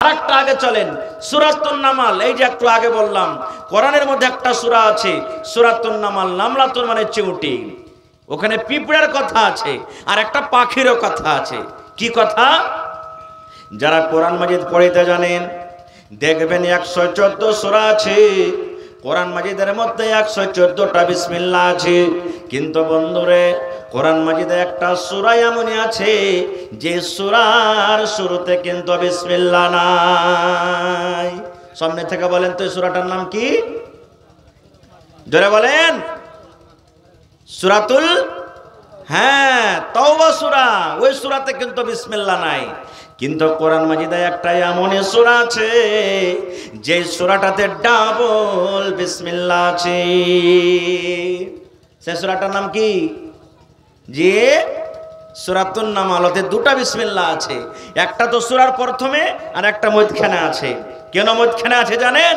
আরেকটা আগে চলেন, সূরাতুন নামাল। এই যে একটু আগে বললাম কোরআনের মধ্যে একটা সূরা আছে সূরাতুন নামাল, নামলাতুন মানে চিমটি, ওখানে পিঁপড়ার কথা আছে আর একটা পাখিরও কথা আছে। কি কথা? যারা কোরআন মাজিদ পড়িতে জানেন দেখবেন 114 সূরা আছে, কোরআন মাজিদের মধ্যে 114টা বিসমিল্লাহ আছে। কিন্তু বন্ধুরে কোরআন মাজিদে একটা সূরা এমনই আছে যে সূরার শুরুতে কিন্তু বিসমিল্লাহ নাই। সামনে থেকে বলেন তো এই সূরাটার নাম কি? জোরে বলেন। সূরাতুল তাওবা সূরা, ওই সূরাতে কিন্তু বিসমিল্লাহ নাই। কিন্তু কোরআন মাজিদে একটা এমন সূরা আছে যে সূরাটাতে ডাবল বিসমিল্লাহ আছে। সেই সূরাটার নাম কি? যে সূরাতুন নামালতে দুটো বিসমিল্লাহ আছে, একটা তো সূরার প্রথমে আর একটা মধ্যখানে আছে। কেন মধ্যখানে আছে জানেন?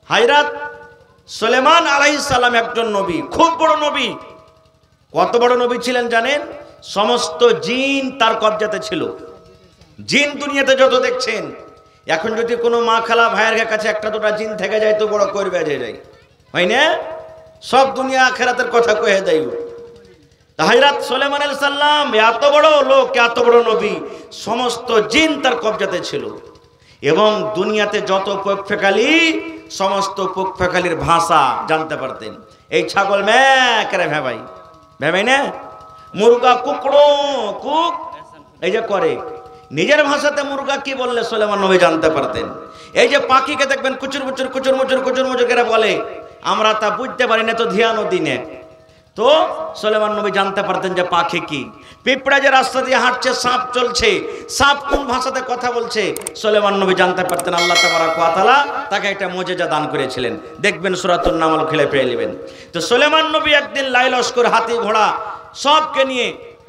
হযরত সুলাইমান আলাইহিস সালাম একজন নবী, খুব বড় নবী। কত বড় নবী ছিলেন জানেন? সমস্ত জিন তার কবজাতে ছিল। জিন দুনিয়াতে যত দেখছেন, এখন যদি কোনো মা খালা ভাইয়ের কাছে একটা দুটা জিন থেকে যায় তো বড় করবে যায়, হয় না? সব দুনিয়া আখিরাতের কথা কয়ে দেয়। হযরত সুলাইমান আলাইহিস সালাম এত বড় লোক, এত বড় নবী, সমস্ত জিন তার কবজাতে ছিল। এবং দুনিয়াতে যত পক্ষকালী, সমস্ত পক্ষকালীর ভাষা জানতে পারতেন। এই ছাগল ম্যাঁ করে ভেবাই ভেবাই না, মুরগা কুকড়ো কুক এই যে করে, নিজের ভাষাতে মুরগা কি বললে সুলাইমান নবী জানতে পারতেন। এই যে পাখিকে দেখবেন কুচুর মুচুর কুচুর মুচুর কুচুর মুচুর করে বলে, আমরা তা বুঝতে পারি না, তো ধ্যানও দিনে, তো সুলাইমান নবী জানতে পারতেন যে পাখি কি। পিঁপড়া যে রাস্তা দিয়ে হাঁটছে, সাপ চলছে, সাপ কোন ভাষাতে কথা বলছে সুলাইমান নবী জানতে পারতেন। আল্লাহ তাবারাক ওয়া তাআলা তাকে একটা মুজিজা দান করেছিলেন। দেখবেন সূরাতুন নামল খুলে পেয়ে নেবেন। তো সুলাইমান নবী একদিন লাই লস্কর, হাতি ঘোড়া সবকে নিয়ে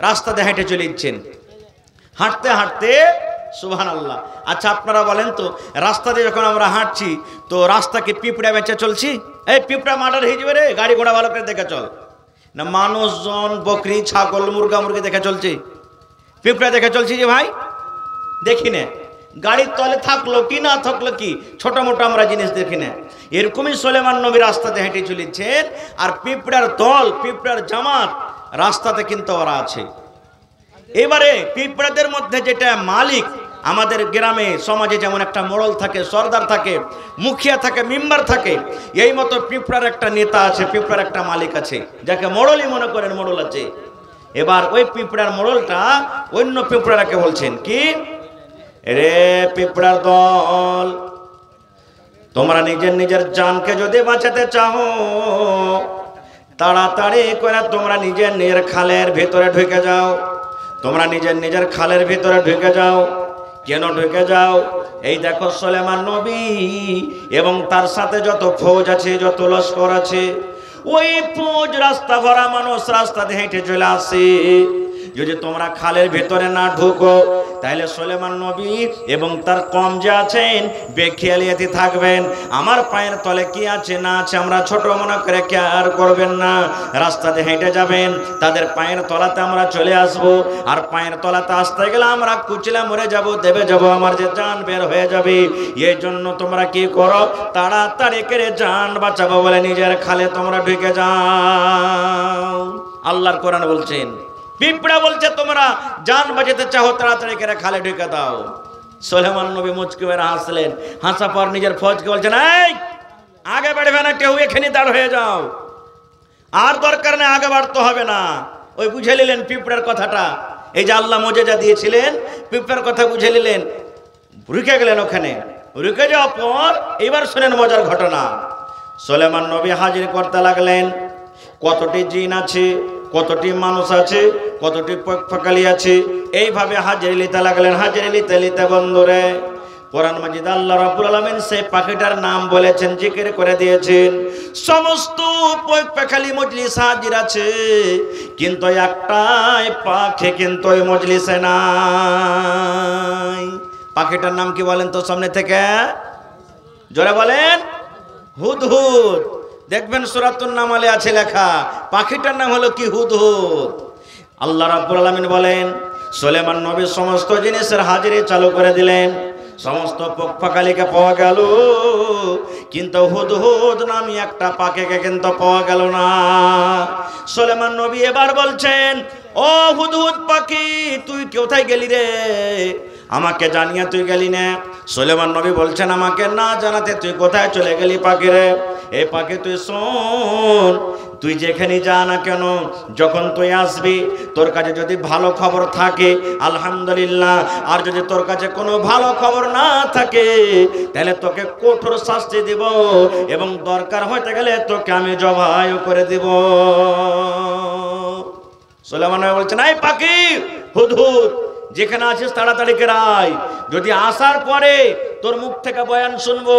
রাস্তাতে হেঁটে চলে যাচ্ছেন। হাঁটতে হাঁটতে সুবহানাল্লাহ। আচ্ছা আপনারা বলেন তো, রাস্তা দিয়ে যখন আমরা হাঁটছি তো রাস্তাকে পিঁপড়া বেঁচে চলছি? এই পিঁপড়া মার্ডার হয়ে যাবে রে, গাড়ি ঘোড়া ভালো করে দেখে চল। না মানুষজন, বকরি, ছাগল, মুরগা মুরগি দেখে চলছে? পিঁপড়া দেখে চলছি যে ভাই? দেখি না। গাড়ির তলে থাকলো কি না থাকলো কি, ছোট মোটো আমরা জিনিস দেখি না। এরকমই সুলাইমান নবী রাস্তাতে হেঁটে চলেছেন, আর পিঁপড়ার দল, পিঁপড়ার জামাত রাস্তাতে কিন্তু ওরা আছে। এবারে পিঁপড়াদের মধ্যে যেটা মালিক, আমাদের গ্রামে সমাজে যেমন একটা মোড়ল থাকে, সর্দার থাকে, মুখিয়া থাকে, মেম্বার থাকে, এই মতো পিঁপড়ার একটা নেতা আছে, পিঁপড়ার একটা মালিক আছে, যাকে মোড়লই মনে করেন, মোড়ল আছে। এবার ওই পিঁপড়ার মোড়লটা অন্য পিঁপড়াকে বলছেন কি, রে পিঁপড়ার দল, তোমরা নিজের নিজের জানকে যদি বাঁচাতে চাও, তাড়াতাড়ি করে তোমরা নিজের নিজের খালের ভিতরে ঢুকে যাও। তোমরা নিজের নিজের খালের ভিতরে ঢুকে যাও। কেন ঢুকে যাও? এই দেখো সুলাইমান নবী এবং তার সাথে যত ফৌজ আছে, যত লস্কর আছে, ওই ফৌজ রাস্তা ভরা মানুষ রাস্তাতে হেঁটে চলে আসে। যদি তোমরা খালের ভেতরে না ঢুকো, তাহলে সুলাইমান নবী এবং তার কম যে আছেন বেখেয়ালিয়াতি থাকবেন। আমার পায়ের তলে কি আছে না আছে আমরা ছোট মনে করে কেয়ার করবেন না। রাস্তাতে হেঁটে যাবেন, তাদের পায়ের তলাতে আমরা চলে আসব। আর পায়ের তলাতে আসতে গেলে আমরা কুচলে মরে যাব, দেবে যাব, আমার যে জান বের হয়ে যাবে। এই জন্য তোমরা কি করো, তাড়াতাড়ি করে জান বাঁচাবো বলে নিজের খালে তোমরা ঢুকে যাও। আল্লাহর কোরআন বলছেন, পিঁপড়া বলছে তোমরা জান বাঁচাতে চাও, তাড়াতাড়ি করে খালে ঢুকে দাও। সুলাইমান নবী মুচকি মেরে হাসলেন। হাসা পর নিজের ফৌজকে বলছেন, এই আগে বাড়বে না কেউ, এখানে দাঁড় হয়ে যাও, আর দরকার নেই, আগে বাড়তে হবে না। ওই বুঝে নিলেন পিঁপড়ার কথাটা। এই যে আল্লাহ মুজিজা দিয়েছিলেন, পিঁপড়ার কথা বুঝে নিলেন, রুকে গেলেন ওখানে। রুকে যাওয়ার পর এবার শোনেন মজার ঘটনা। সুলাইমান নবী হাজির করতে লাগলেন কতটি জিন আছে, কতটি মানুষ আছে, কতটি পক্ষকালী আছে, এইভাবে হাজির নিতে লাগলেন। হাজির নিতে নিতে বন্ধুরে কোরআন মাজিদ আল্লাহ রাব্বুল আলামিন সেই পাখিটার নাম বলেছেন, জিকির করে দিয়েছেন। সমস্ত পক্ষকালী মজলিস হাজির আছে, কিন্তু একটাই পাখি কিন্তু ওই মজলিসে নাই। পাখিটার নাম কি বলেন তো সামনে থেকে? জোরে বলেন। হুদহুদ। দেখবেন সূরাতুন নামলে আছে লেখা, পাখিটার নাম হলো কি? হুদহুদ। আল্লাহ রাব্বুল আলামিন বলেন, সুলাইমান নবী সমস্ত জিনিসের হাজিরি চালু করে দিলেন। সমস্ত পক্ষালিকে পাওয়া গেল, কিন্তু হুদহুদ নামে একটা পাখিকে কিন্তু পাওয়া গেল না। সুলেমান নবী এবার বলছেন, ও হুদহুদ পাখি, তুই কোথায় গেলি রে? আমাকে জানিয়ে তুই গেলি না। সুলেমান নবী বলছেন, আমাকে না জানাতে তুই কোথায় চলে গেলি পাখি রে? এই পাখি তুই শোন, তুই যেখানে যা না কেন, যখন তুই আসবি তোর কাছে যদি ভালো খবর থাকে আলহামদুলিল্লাহ, আর যদি তোর কাছে কোনো ভালো খবর না থাকে তাহলে তোকে কঠোর শাস্তি দিব, এবং দরকার হতে গেলে তোকে আমি জবাই করে দিব। সুলেমান নবী বলছেন, এই পাখি হুদহুদ, যেখানে আছিস তাড়াতাড়ি করে আয়। যদি আসার পরে তোর মুখ থেকে বয়ান শুনবো,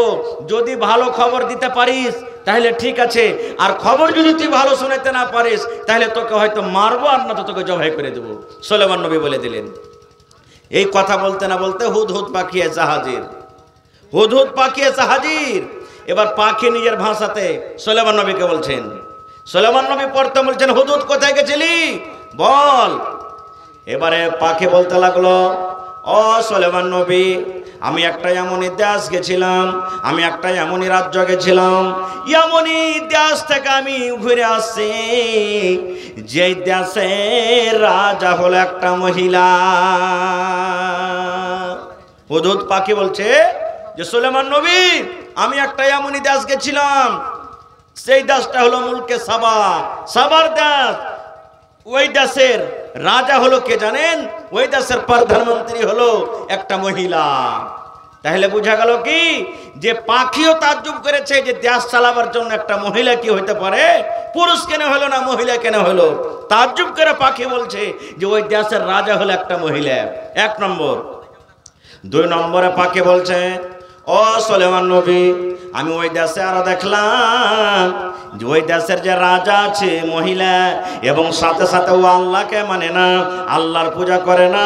যদি ভালো খবর দিতে পারিস তাহলে ঠিক আছে, আর খবর যদি তুই ভালো শোনাতে না পারিস তাহলে তোকে হয়তো মারবো, আর না তো তোকে জবাই করে দেবো। সুলেমান নবী বলে দিলেন। এই কথা বলতে না বলতে হুদহুদ পাখি এসে হাজির। হুদহুদ পাখি এসে হাজির। এবার পাখি নিজের ভাষাতে সুলেমান নবীকে বলছেন। সুলেমান নবী পড়তে বলছেন, হুদহুদ কোথায় গেছিলি বল। এবারে পাখি বলতে লাগলো, ও সুলেমান নবী, আমি একটা এমনই দেশ গেছিলাম, আমি একটা এমনই রাজ্য গেছিলাম, এমনই দেশ থেকে আমি ঘুরে আসছি যে দেশের রাজা হলো একটা মহিলা। হুদহুদ পাখি বলছে যে, সুলেমান নবী, আমি একটা এমনই দেশ গেছিলাম, সেই দেশটা হলো মুলকে সাবা, সাবার দেশ। ওই দেশের রাজা হলো কে জানেন? ওই দেশের প্রধানমন্ত্রী হলো একটা মহিলা। তাহলে বোঝা গেল কি, যে পাখিও তাজ্জুব করেছে যে দেশ চালাবার জন্য একটা মহিলা কি হইতে পারে, পুরুষ কেন হলো না মহিলা কেন হলো, তাজ্জুব করে পাখি বলছে যে ওই দেশের রাজা হলো একটা মহিলা। এক নম্বর। দুই নম্বরে পাখি বলছে, ও সুলেমান নবী, আমি ওই দেশে আরো দেখলাম যে ওই দেশের যে রাজা আছে মহিলা, এবং সাথে সাথে ও আল্লাহকে মানে না, আল্লাহর পূজা করে না,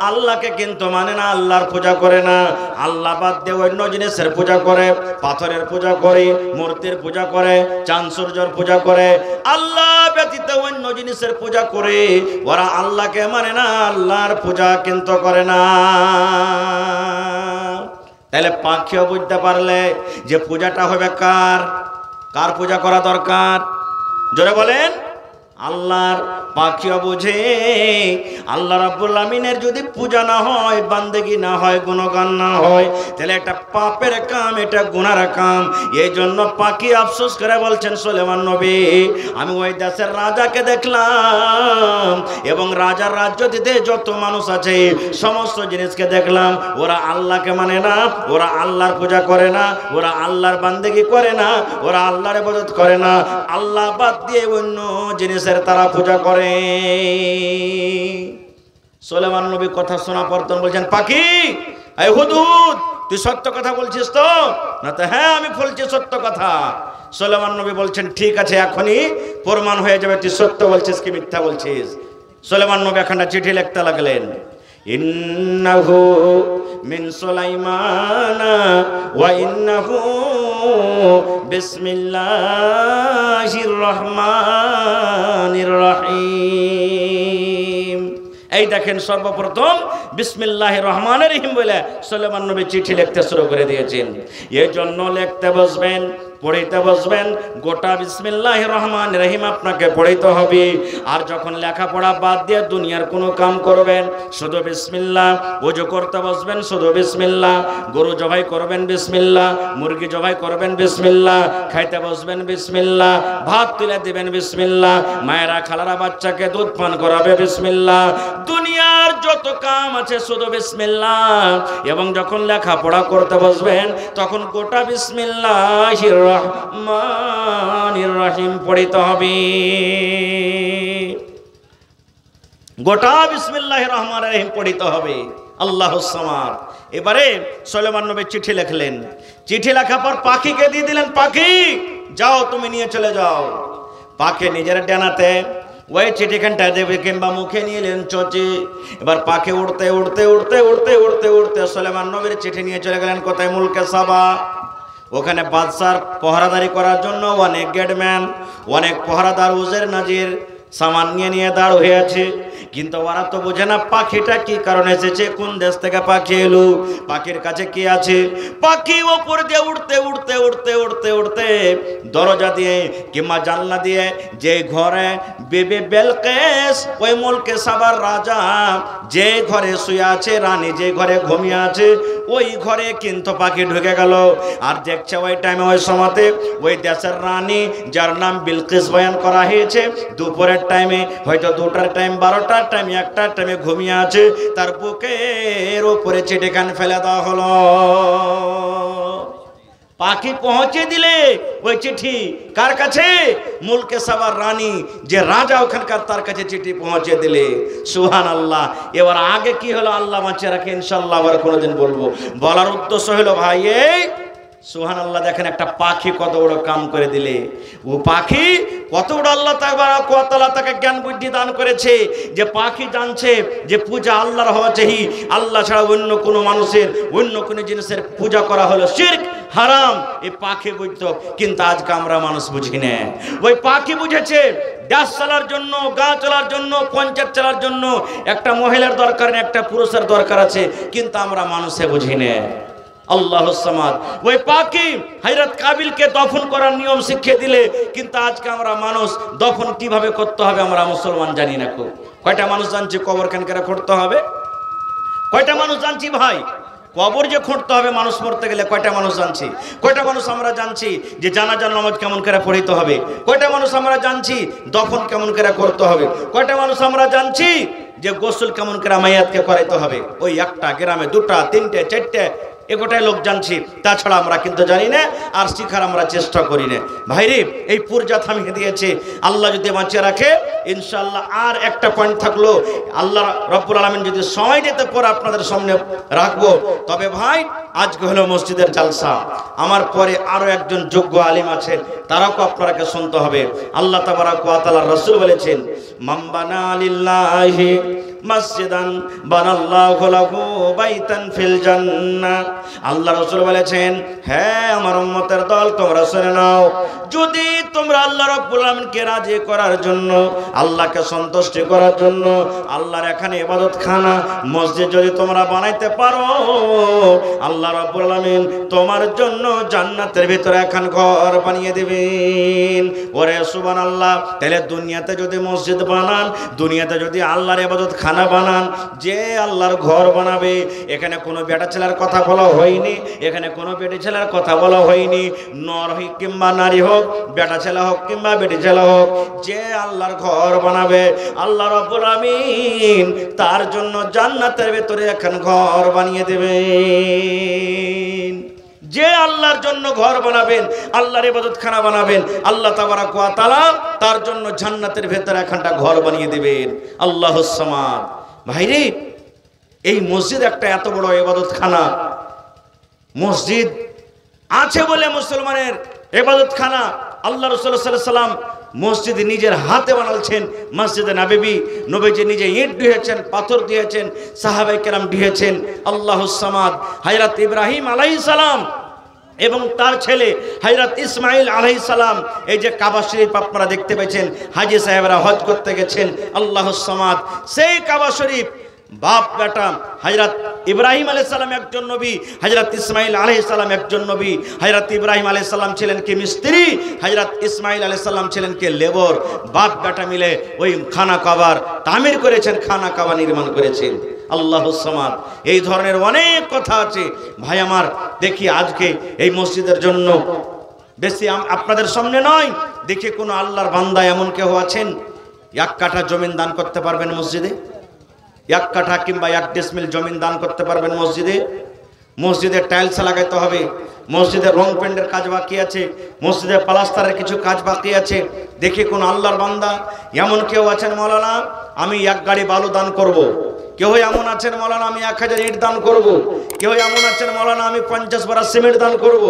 আল্লাহকে কিন্তু মানে না, আল্লাহর পূজা করে না, আল্লাহ বাদ দিয়ে অন্য জিনিসের পূজা করে, পাথরের পূজা করে, মূর্তির পূজা করে, চাঁদ সূর্যের পূজা করে, আল্লাহ ব্যতীত অন্য জিনিসের পূজা করে। ওরা আল্লাহকে মানে না, আল্লাহর পূজা কিন্তু করে না। তাহলে পাখিও বুঝতে পারলে যে পূজাটা হবে কার, কার পূজা করা দরকার, জোরে বলেন আল্লাহর। পাখিও বুঝে আল্লাহ রাব্বুল আমিনের যদি পূজা না হয়, বান্দেগি না হয়, গুণগান না হয়, তাহলে একটা পাপের কাম, এটা গুনার কাম। এই জন্য পাখি আফসোস করে বলছেন, সুলেমান নবী, আমি ওই দেশের রাজাকে দেখলাম, এবং রাজার রাজ্য দিতে যত মানুষ আছে সমস্ত জিনিসকে দেখলাম, ওরা আল্লাহকে মানে না, ওরা আল্লাহর পূজা করে না, ওরা আল্লাহর বান্দেগি করে না, ওরা আল্লাহর ইবাদত করে না, আল্লাহ বাদ দিয়ে অন্য জিনিসের তারা পূজা করে। সুলেমান নবী কথা শোনা পরতন বলছেন, পাখি, এই হুদহুদ, তুই সত্য কথা বলছিস তো? না তো হ্যাঁ, আমি বলছি সত্য কথা। সুলেমান নবী বলছেন, ঠিক আছে, এখনই প্রমাণ হয়ে যাবে তুই সত্য বলছিস কি মিথ্যা বলছিস। সুলেমান নবী একটা চিঠি লিখতে লাগলেন, ইন্নাহু মিন সুলাইমানা ওয়া ইন্নাহু বিসমিল্লাহির রহমানির রহিম। এই দেখেন, সর্বপ্রথম বিসমিল্লাহির রহমানির রহিম বলে সুলেমান নবী চিঠি লিখতে শুরু করে দিয়েছেন। এই জন্য লিখতে বসবেন, পড়িতে বসবেন, গোটা বিসমিল্লাহির রহমানির রহিম আপনাকে পড়িতে হবে। আর যখন লেখাপড়া বাদ দিয়ে দুনিয়ার কোনো কাম করবেন, শুধু বিসমিল্লাহ। ওযু করতে বসবেন, শুধু বিসমিল্লাহ। গরু জবাই করবেন, বিসমিল্লাহ। মুরগি জবাই করবেন, বিসমিল্লাহ। খাইতে বসবেন, বিসমিল্লাহ। ভাত তুলে দিবেন, বিসমিল্লাহ। মায়েরা খালারা বাচ্চাকে দুধ পান করাবে, বিসমিল্লাহ। দুনিয়ার যত কাম আছে শুধু বিসমিল্লাহ। এবং যখন লেখাপড়া করতে বসবেন তখন গোটা বিসমিল্লাহির রহমানির রহিম পড়িতে হবে, গোটা বিসমিল্লাহির রহমানির রহিম পড়িতে হবে। আল্লাহুস সামাদ। এবারে সুলেমান নবী চিঠি লিখলেন। চিঠি লেখার পর পাখিকে দিয়ে দিলেন, পাখি যাও, তুমি নিয়ে চলে যাও। পাখি নিজের ডানাতে ওই চিঠিখানটা দেবে কিংবা মুখে নিয়ে এলেন চচি। এবার পাখি উড়তে উড়তে উড়তে উড়তে উড়তে উড়তে সুলেমান নবীর চিঠি নিয়ে চলে গেলেন কোথায়? মুলকে সাবা। ওখানে বাদশার পহরাদারি করার জন্য অনেক গেটম্যান, অনেক পহরাদার উজের নাজির সামান নিয়ে দাঁড় হয়ে আছে। কিন্তু ওরা তো বোঝে না পাখিটা কি কারণে এসেছে, কোন দেশ থেকে পাখি এলো, পাখির কাছে কি আছে। পাখি ওপর দিয়ে উড়তে উড়তে উড়তে উড়তে উড়তে দরজা দিয়ে কিংবা জানলা দিয়ে যে ঘরে বিবি বেলকেস ওই মুলকে সাবার রাজা যে ঘরে শুয়ে আছে, রানী যে ঘরে ঘুমিয়ে আছে, ওই ঘরে কিন্তু পাখি ঢুকে গেল। আর দেখছে ওই টাইমে ওই সময়তে ওই দেশের রানী যার নাম বিলকিস বয়ান করা হয়েছে, দুপুরের টাইমে হয়তো 2টার টাইম, 12টার টাইম, 1টার টাইমে ঘুমিয়ে আছে, তার বুকের উপরে চিঠিখান ফেলে দেওয়া হলো। পাখি পৌঁছে দিলে ওই চিঠি কার কাছে? মুলকে সাবার রানী যে রাজা ওখানকার, তার কাছে চিঠি পৌঁছে দিলে। সুবহানাল্লাহ। এবার আগে কি হলো আল্লাহ বাঁচিয়ে রাখে, ইনশাআল্লাহ আবার কোনোদিন বলবো। বলার উদ্দেশ্য হলো ভাই এই সুবহানাল্লাহ, দেখেন একটা পাখি কত বড় কাম করে দিলে। ও পাখি কত বড় আল্লাহ তাআলা তাকে জ্ঞান বুদ্ধি দান করেছে যে পাখি জানছে যে পূজা আল্লাহর হওয়া চাই, আল্লাহ ছাড়া অন্য কোনো মানুষের, অন্য কোনো জিনিসের পূজা করা হলো শিরক, হারাম। এই পাখি বুঝতো, কিন্তু আজকে আমরা মানুষ বুঝি না। ওই পাখি বুঝেছে দেশ চালার জন্য, গা চালার জন্য, পঞ্চায়েত চালার জন্য একটা মহিলার দরকার নেই, একটা পুরুষের দরকার আছে, কিন্তু আমরা মানুষে বুঝি না। আল্লাহুস সামাদ। ওই পাখি হযরত কাবিলকে দফন করার নিয়ম শিখিয়ে দিলে, কিন্তু আজকে আমরা মানুষ দফন কিভাবে করতে হবে আমরা মুসলমান জানি না। কয়টা মানুষ জানছি কবর কেন করে খুঁড়তে হবে? কয়টা মানুষ জানছি ভাই কবর যে খুঁড়তে হবে মানুষ মরতে গেলে? কয়টা মানুষ জানছি? কয়টা মানুষ আমরা জানছি যে জানাজার নামাজ কেমন করে পড়িতে হবে? কয়টা মানুষ আমরা জানছি দফন কেমন করে করতে হবে? কয়টা মানুষ আমরা জানছি যে গোসল কেমন করে মাইয়াতকে করাইতে হবে? ওই একটা গ্রামে 2টা 3টে 4টে এগোটাই লোক জানছি, তাছাড়া আমরা কিন্তু জানি না, আর শিখার আমরা চেষ্টা করি না। ভাইরে এই পূর্জা থামিয়ে দিয়েছে, আল্লাহ যদি বাঁচিয়ে রাখে ইনশাআল্লাহ। আর একটা পয়েন্ট থাকলো, আল্লাহ রব্বুল আলামিন যদি সময় দিতে পরে আপনাদের সামনে রাখবো। তবে ভাই আজকে হলো মসজিদের জালসা, আমার পরে আরো একজন যোগ্য আলিম আছেন, তারাও আপনারাকে শুনতে হবে। আল্লাহ তাবারাক ওয়া তাআলার রাসূল বলেছেন, মান বানা লিল্লাহি মসজিদান বানাল্লাহু লাহু বাইতান ফিল জান্নাহ। আল্লাহ রাসূল বলেছেন, হ্যাঁ আমার উম্মতের দল তোমরা শুনে নাও, যদি তোমরা আল্লাহ রাব্বুল আলামিনকে রাজি করার জন্য, আল্লাহকে সন্তুষ্ট করার জন্য আল্লাহর এখানে ইবাদতখানা মসজিদ যদি তোমরা বানাইতে পারো, আল্লাহ রাব্বুল আলামিন তোমার জন্য জান্নাতের ভিতরে এখন ঘর বানিয়ে দিবেন। ওরে সুবহানাল্লাহ। তাহলে দুনিয়াতে যদি মসজিদ বানান, দুনিয়াতে যদি আল্লাহর ইবাদতখানা বানান, যে আল্লাহর ঘর বানাবে, এখানে কোনো বেটা ছেলের কথা বলা হয়নি, এখানে কোনো বেটি ছেলের কথা বলা হয়নি, নর হোক কিংবা নারী হোক, বেটা ছেলে হোক কিংবা বেটি ছেলে হোক, যে আল্লাহর ঘর বানাবে আল্লাহ রাব্বুল আমিন তার জন্য জান্নাতের ভিতরে এখন ঘর বানিয়ে দেবেন। যে আল্লাহর জন্য ঘর বানাবেন, আল্লাহর ইবাদতখানা বানাবেন, আল্লাহ তাবারাক ওয়া তাআলা তার জন্য জান্নাতের ভিতরে একখানটা ঘর বানিয়ে দিবেন। আল্লাহুস সামাদ। ভাইরে এই মসজিদ একটা এত বড় ইবাদতখানা, মসজিদ আছে বলে মুসলমানের ইবাদতখানা আল্লাহ রাসূল সাল্লাল্লাহু আলাইহি সাল্লাম মসজিদ নিজের হাতে বানালছেন। মসজিদে নববী, নবীজি নিজে ইট দিয়েছেন, পাথর দিয়েছেন, সাহাবায়ে কেরাম দিয়েছেন। আল্লাহুস সামাদ। হযরত ইব্রাহিম আলাইহিস সালাম এবং তার ছেলে হযরত ইসমাঈল আলাইহিস সালাম, এই যে কাবা শরীফ আপনারা দেখতে পেয়েছেন, হাজী সাহেবরা হজ করতে গেছেন। আল্লাহুস সামাদ। সেই কাবা শরীফ বাপ বেটা, হযরত ইব্রাহিম আলাইহিস সালাম একজন নবী, হযরত ইসমাঈল আলাইহিস সালাম একজন নবী। হযরত ইব্রাহিম আলাইহিস সালাম ছিলেন কি মিস্ত্রি, হযরত ইসমাঈল আলাইহিস সালাম ছিলেন কি লেবার। বাপ বেটা মিলে ওই খানা কাবার তামির করেছেন, খানা কাবা নির্মাণ করেছেন। আল্লাহুস সামাদ। এই ধরনের অনেক কথা আছে ভাই আমার। দেখি আজকে এই মসজিদের জন্য বেশি আপনাদের সামনে নয়, দেখি কোনো আল্লাহর বান্দা এমন কেউ আছেন 1 কাঠা জমিন দান করতে পারবেন মসজিদে? 1 কাঠা কিংবা 1 ডেসিমিল জমিন দান করতে পারবেন মসজিদে? মসজিদে টাইলস লাগাইতে হবে, মসজিদের রং পেন্টের কাজ বাকি আছে, মসজিদের প্লাস্টারের কিছু কাজ বাকি আছে। দেখি কোন আল্লাহর বান্দা এমন কেউ আছেন, মাওলানা আমি 1 গাড়ি বালু দান করব। কেউ এমন আছেন, মাওলানা আমি 1000 ইট দান করব। কেউ এমন আছেন, মাওলানা আমি 50 বড়া সিমেন্ট দান করব।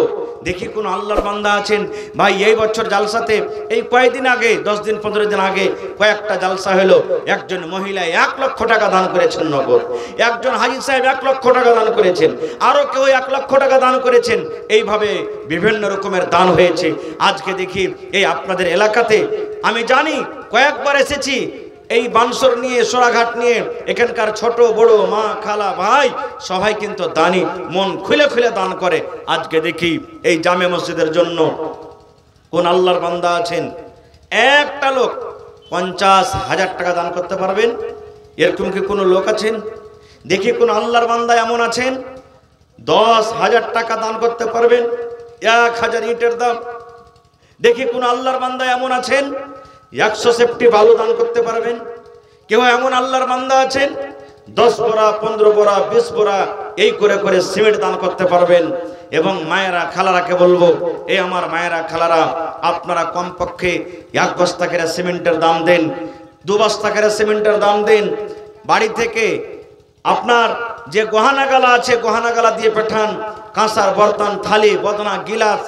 দেখি কোন আল্লাহর বান্দা আছেন। ভাই এই বছর জালসাতে এই কয়েকদিন আগে, 10 দিন 15 দিন আগে কয়েকটা জালসা হলো, একজন মহিলা 1 লক্ষ টাকা দান করেছেন নগদ, একজন হাজী সাহেব 1 লক্ষ টাকা দান করেছেন, আরো কেউ 1 লক্ষ টাকা দান করেছেন। এইভাবে বিভিন্ন রকমের দান হয়েছে। আজকে দেখি এই আপনাদের এলাকাতে আমি জানি কয়েকবার এসেছি, এই বানসর নিয়ে, সোরাঘাট নিয়ে, এখানকার ছোট বড় মা খালা ভাই সবাই কিন্তু দানি, মন খুলে খুলে দান করে। আজকে দেখি এই জামে মসজিদের জন্য কোন আল্লাহর বান্দা আছেন একটা লোক 50,000 টাকা দান করতে পারবেন? এরকম কি কোনো লোক আছেন? দেখি কোন আল্লাহর বান্দা এমন আছেন 10,000 টাকা দান করতে পারবেন? 1000 ইটের দাম। দেখি কোন আল্লাহর বান্দা এমন আছেন 100 সেফটি বালু দান করতে পারবেন? কেউ এমন আল্লাহর বান্দা আছেন 10 বোরা 15 বোরা 20 বোরা এই করে করে সিমেন্ট দান করতে পারবেন? এবং মায়েরা খালারাকে বলবো, এই আমার মায়েরা খালারা, আপনারা কমপক্ষে 1 বস্তা করে সিমেন্টের দাম দেন, 2 বস্তা করে সিমেন্টের দাম দেন। বাড়ি থেকে আপনার যে গহনাগালা আছে গহনাগালা দিয়ে পাঠান, কাঁসার বর্তন, থালি, বদনা, গিলাস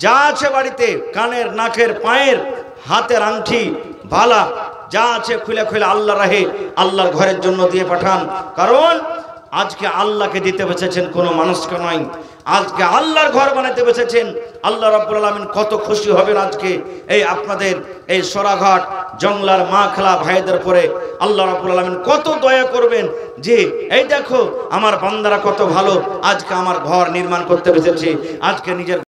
যা আছে বাড়িতে, কানের, নাকের, পায়ের, হাতের আংটি, বালা যা আছে খুলে খুলে আল্লাহ রাহে আল্লাহর ঘরের জন্য দিয়ে পাঠান। কারণ আজকে আল্লাহকে দিতে বসেছেন, কোনো মানুষকে নয়। আজকে আল্লাহর ঘর বানাতে বসেছেন। আল্লাহ রাব্বুল আলামিন কত খুশি হবেন আজকে এই আপনাদের এই সোরাঘাট জংলার মা খালা ভাইদের পরে। আল্লাহ রাব্বুল আলামিন কত দয়া করবেন যে এই দেখো আমার বান্দারা কত ভালো, আজকে আমার ঘর নির্মাণ করতে বসেছে। আজকে নিজের